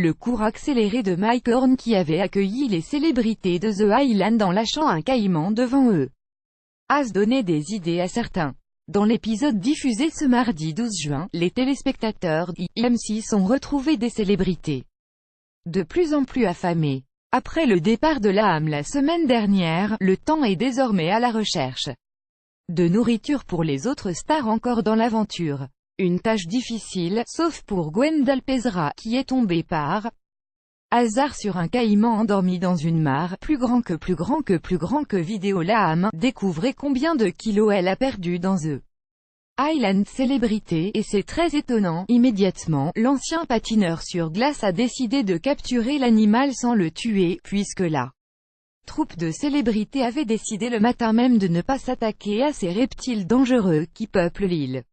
Le cours accéléré de Mike Horn qui avait accueilli les célébrités de The Island en lâchant un caïman devant eux a donné des idées à certains. Dans l'épisode diffusé ce mardi 12 juin, les téléspectateurs d'IMC ont retrouvé des célébrités de plus en plus affamées. Après le départ de l'âme la semaine dernière, le temps est désormais à la recherche de nourriture pour les autres stars encore dans l'aventure. Une tâche difficile, sauf pour Gwendal Pesra, qui est tombée par hasard sur un caïman endormi dans une mare. Plus grand que vidéo. L'âme découvrez combien de kilos elle a perdu dans The Island Célébrité, et c'est très étonnant. Immédiatement, l'ancien patineur sur glace a décidé de capturer l'animal sans le tuer, puisque la troupe de célébrités avait décidé le matin même de ne pas s'attaquer à ces reptiles dangereux qui peuplent l'île.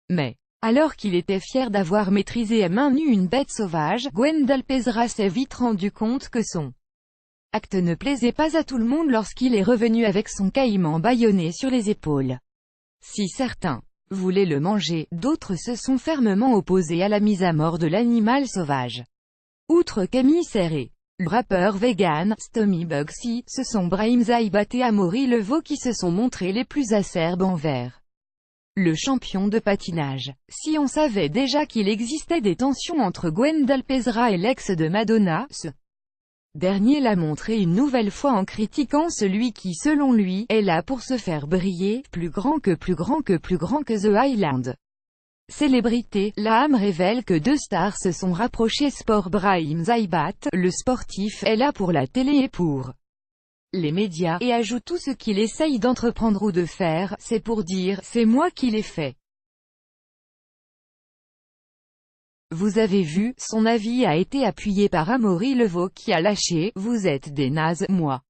Mais alors qu'il était fier d'avoir maîtrisé à main nue une bête sauvage, Gwendal Pesra s'est vite rendu compte que son acte ne plaisait pas à tout le monde lorsqu'il est revenu avec son caïman bâillonné sur les épaules. Si certains voulaient le manger, d'autres se sont fermement opposés à la mise à mort de l'animal sauvage. Outre Camille Serré, le rappeur vegan, Stomy Bugsy, ce sont Brahim Zaibat et Amaury Leveau qui se sont montrés les plus acerbes envers le champion de patinage. Si on savait déjà qu'il existait des tensions entre Gwendal Pesra et l'ex de Madonna, ce dernier l'a montré une nouvelle fois en critiquant celui qui, selon lui, est là pour se faire briller, plus grand que The Island Célébrité. L'âme révèle que deux stars se sont rapprochées. Sport. Brahim Zaibat, le sportif, est là pour la télé et pour les médias, et ajoute tout ce qu'il essaye d'entreprendre ou de faire, c'est pour dire, c'est moi qui l'ai fait. Vous avez vu, son avis a été appuyé par Amaury Leveau qui a lâché, vous êtes des nazes, moi.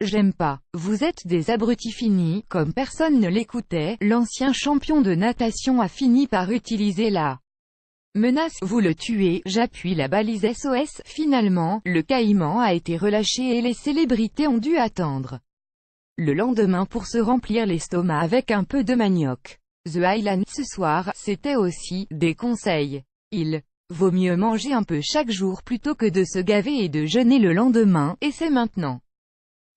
J'aime pas. Vous êtes des abrutis finis. Comme personne ne l'écoutait, l'ancien champion de natation a fini par utiliser la menace, vous le tuez, j'appuie la balise SOS. Finalement, le caïman a été relâché et les célébrités ont dû attendre le lendemain pour se remplir l'estomac avec un peu de manioc. The Island ce soir, c'était aussi des conseils. Il vaut mieux manger un peu chaque jour plutôt que de se gaver et de jeûner le lendemain, et c'est maintenant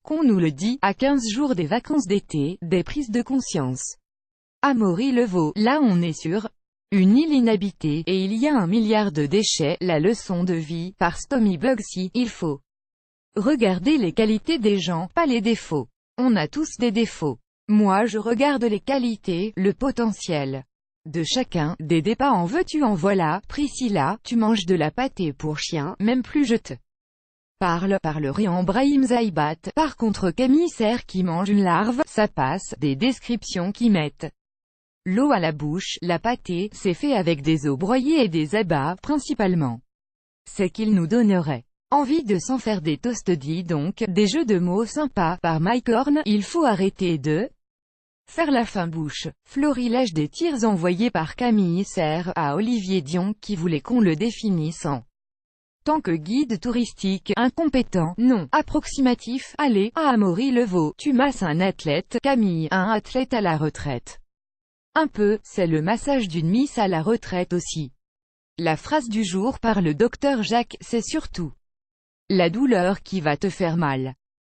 qu'on nous le dit, à 15 jours des vacances d'été, des prises de conscience. Amaury Leveau, là on est sur une île inhabitée, et il y a 1 milliard de déchets. La leçon de vie, par Stomy Bugsy, il faut regarder les qualités des gens, pas les défauts. On a tous des défauts. Moi je regarde les qualités, le potentiel de chacun. Dédé pas en veux-tu en voilà. Priscilla, tu manges de la pâtée pour chien, même plus je te parlerai en Brahim Zaibat. Par contre Camille Serre qui mange une larve, ça passe. Des descriptions qui mettent l'eau à la bouche. La pâtée, c'est fait avec des os broyés et des abats, principalement. C'est qu'il nous donnerait envie de s'en faire des toasts. Dit donc, des jeux de mots sympas, par Mike Horn. Il faut arrêter de faire la fin bouche. Florilège des tirs envoyés par Camille Serre à Olivier Dion, qui voulait qu'on le définisse en tant que guide touristique, incompétent, non, approximatif. Allez, à Amaury Leveau, tu masses un athlète. Camille, un athlète à la retraite. Un peu, c'est le massage d'une miss à la retraite aussi. La phrase du jour par le docteur Jacques, c'est surtout la douleur qui va te faire mal.